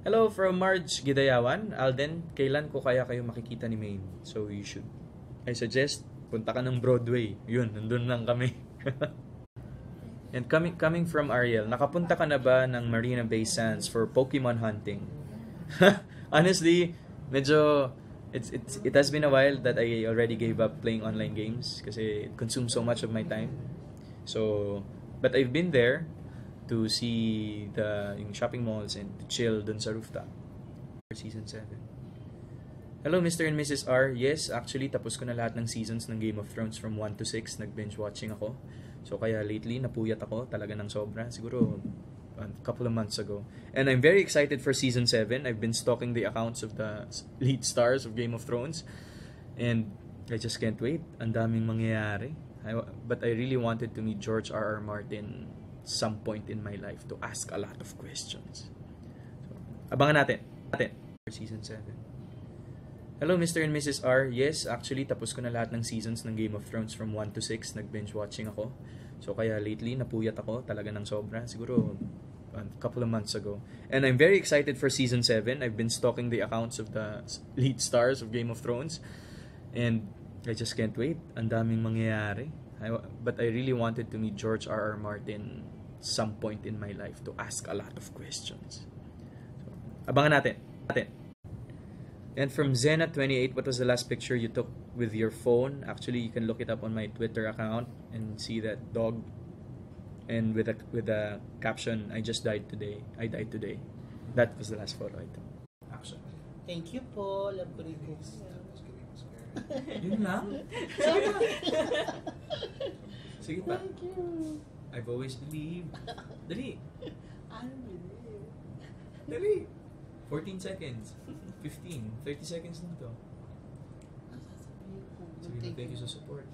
Hello from Marge Gidayawan. Alden, kailan ko kaya kayo makikita ni Maine? So you should. I suggest, punta ka ng Broadway. Yun, nandun lang kami. And coming from Ariel, nakapunta ka na ba ng Marina Bay Sands for Pokemon hunting? Honestly, medyo it has been a while that I already gave up playing online games kasi it consumes so much of my time. So, but I've been there to see yung shopping malls and to chill dun sa rooftop for season 7. Hello Mr. and Mrs. R. Yes, actually tapos ko na lahat ng seasons ng Game of Thrones from 1 to 6. Nag-binge watching ako. So kaya lately napuyat ako talaga ng sobra. Siguro a couple of months ago. And I'm very excited for season 7. I've been stalking the accounts of the lead stars of Game of Thrones. And I just can't wait. Ang daming mangyayari. But I really wanted to meet George R.R. Martin some point in my life to ask a lot of questions. So, abangan natin for season 7. Hello Mr. and Mrs. R. Yes, actually tapos ko na lahat ng seasons ng Game of Thrones from 1 to 6. Nag-binge watching ako. So kaya lately napuyat ako talaga ng sobra. Siguro a couple of months ago. And I'm very excited for season 7. I've been stalking the accounts of the lead stars of Game of Thrones. And I just can't wait. Ang daming mangyayari. But I really wanted to meet George R.R. Martin some point in my life to ask a lot of questions. So, abangan natin. And from Zena28, what was the last picture you took with your phone? Actually, you can look it up on my Twitter account and see that dog. And with a caption, I died today. That was the last photo I took. Action. Thank you po. Love ko rin po. Yun lang? Sige pa. Thank you. I've always believed. Dali. I don't believe. Dali. 14 seconds. 15. 30 seconds lang to. Sige, thank you sa support.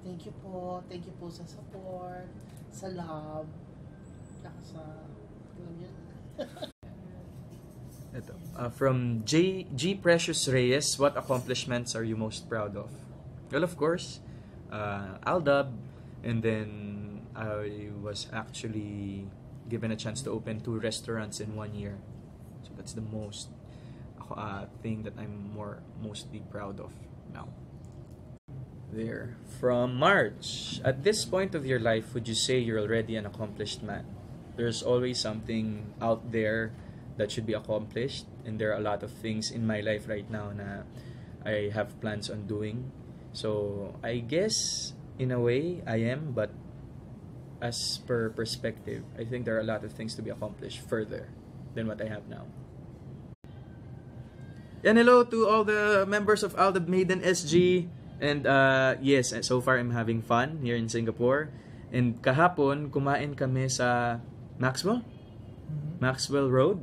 Thank you po. Thank you po sa support. Sa love. Saka sa... Alam yan. Ito. From G. Precious Reyes, what accomplishments are you most proud of? Well, of course, Aldab, and then I was actually given a chance to open 2 restaurants in 1 year. So that's the most thing that I'm mostly proud of now. There. From March, at this point of your life, would you say you're already an accomplished man? There's always something out there that should be accomplished, and there are a lot of things in my life right now na I have plans on doing. So I guess in a way I am, but as per perspective, I think there are a lot of things to be accomplished further than what I have now. And hello to all the members of Aldab Maiden SG. And yes, so far I'm having fun here in Singapore. And kahapon, kumain kami sa Maxwell? Maxwell Road?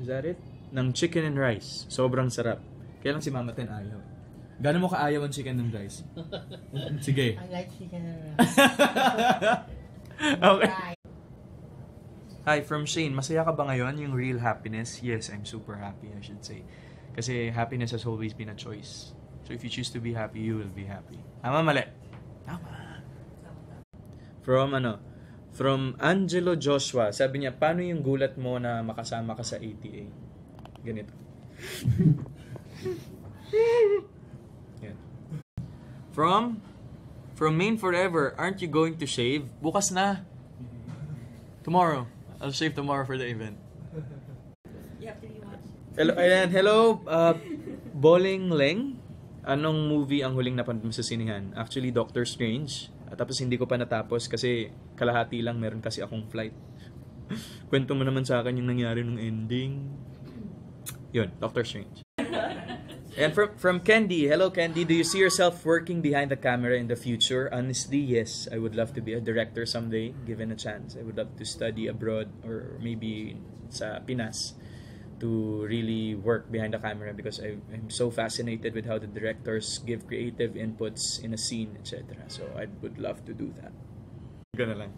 Is that it? Ng chicken and rice. Sobrang sarap. Kaya lang si Mama Ten ayaw. Gano'n mo kaayaw ang chicken and rice? Sige. I like chicken and rice. Okay. Hi, from Shane. Masaya ka ba ngayon? Yung real happiness? Yes, I'm super happy, I should say. Kasi happiness has always been a choice. So if you choose to be happy, you will be happy. Tama, mali? Tama. From Angelo Joshua. Sabi niya, paano yung gulat mo na makasama ka sa ATA? Ganito. Yan. From Maine Forever, aren't you going to shave? Bukas na. Tomorrow. I'll shave tomorrow for the event. Hello, Bowling Leng. Anong movie ang huling napanood mo sa sinihan? Actually, Doctor Strange. Tapos hindi ko pa natapos kasi kalahati lang, meron kasi akong flight. Kwento mo naman sa akin yung nangyari nung ending. Yun, Doctor Strange. And from Candy, hello Candy, do you see yourself working behind the camera in the future? Honestly, yes. I would love to be a director someday, given a chance. I would love to study abroad or maybe sa Pinas to really work behind the camera because I'm so fascinated with how the directors give creative inputs in a scene, etc. So I would love to do that. Ganun lang.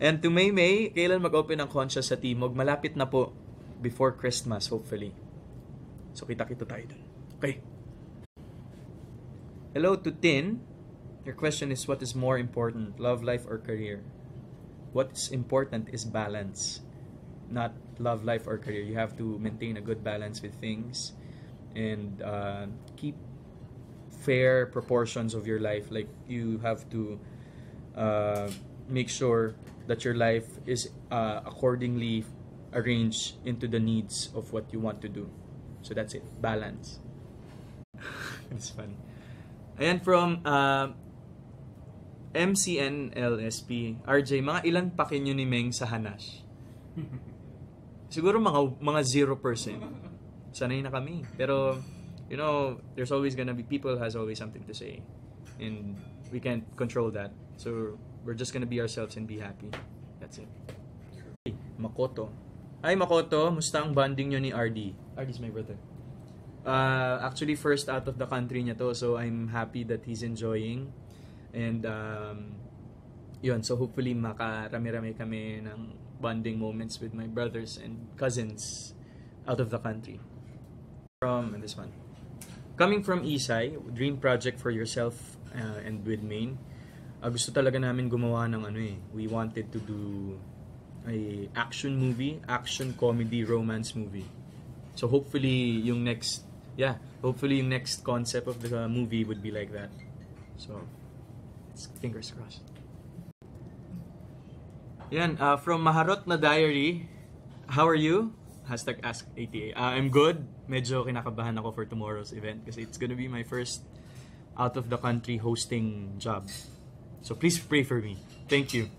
And to May May, kailan mag-open ang Conscious sa Timog? Malapit na po, before Christmas, hopefully. So kita-kita tayo dun. Okay. Hello to Tin. Your question is, what is more important, love life or career? What's important is balance. not love, life, or career. You have to maintain a good balance with things, and keep fair proportions of your life. Like, you have to make sure that your life is accordingly arranged into the needs of what you want to do. So that's it. Balance. It's funny. Ayan, from MCNLSP. RJ, mga ilan pakin nyo ni Meng sa Hanash? Siguro mga 0%. Sanay na kami. Pero, you know, there's always gonna be, people has always something to say. And we can't control that. So, we're just gonna be ourselves and be happy. That's it. Makoto. Hi Makoto, musta ang bonding nyo ni RD? RD's my brother. Actually, first out of the country niya to. So, I'm happy that he's enjoying. And, yun. So, hopefully, makarami-rami kami ng bonding moments with my brothers and cousins out of the country. And this one. Coming from Isay, dream project for yourself and with Maine. Gusto talaga namin gumawa ng we wanted to do a action movie, action comedy, romance movie. So hopefully yung next concept of the movie would be like that. So fingers crossed. Yan, from Maharot na Diary, how are you? #AskATA. I'm good. Medyo kinakabahan ako for tomorrow's event kasi it's gonna be my first out of the country hosting job. So please pray for me. Thank you.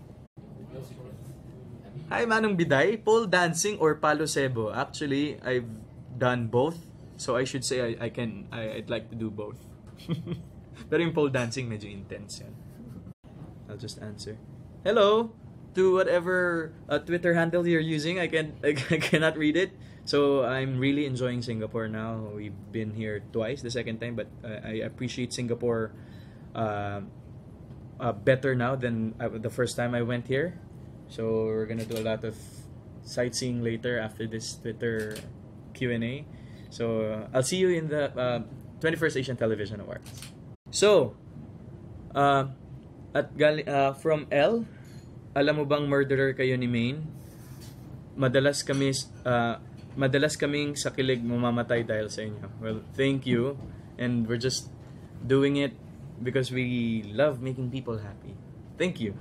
Hi Manong Biday, pole dancing or palo sebo? Actually, I've done both. So I should say I'd like to do both. Pero yung pole dancing medyo intense yan. I'll just answer. Hello to whatever Twitter handle you're using. I cannot read it. So I'm really enjoying Singapore now. We've been here twice, the second time, but I appreciate Singapore better now than the first time I went here. So we're gonna do a lot of sightseeing later after this Twitter Q&A. So I'll see you in the 21st Asian Television Awards. So from L, alam mo bang murderer kayo ni Maine? Madalas kaming sa kilig mamamatay dahil sa inyo. Well, thank you. And we're just doing it because we love making people happy. Thank you.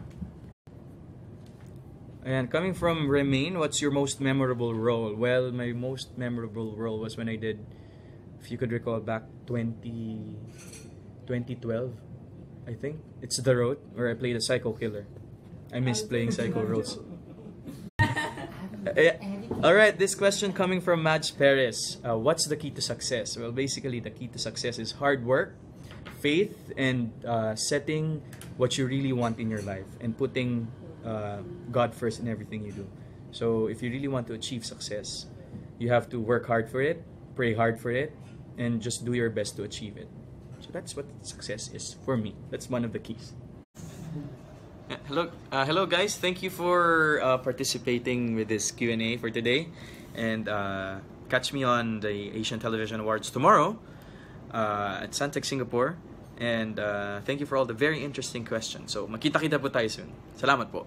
And coming from Remain, what's your most memorable role? Well, my most memorable role was when I did, if you could recall back, 2012, I think. It's The Road, where I played a psycho killer. I miss playing psycho roles. Alright, this question coming from Madge Perez. What's the key to success? Well, basically, the key to success is hard work, faith, and setting what you really want in your life and putting God first in everything you do. So if you really want to achieve success, you have to work hard for it, pray hard for it, and just do your best to achieve it. So that's what success is for me. That's one of the keys. Hello guys. Thank you for participating with this Q&A for today. And catch me on the Asian Television Awards tomorrow at Suntec, Singapore. And thank you for all the very interesting questions. So, makita-kita po tayo soon. Salamat po.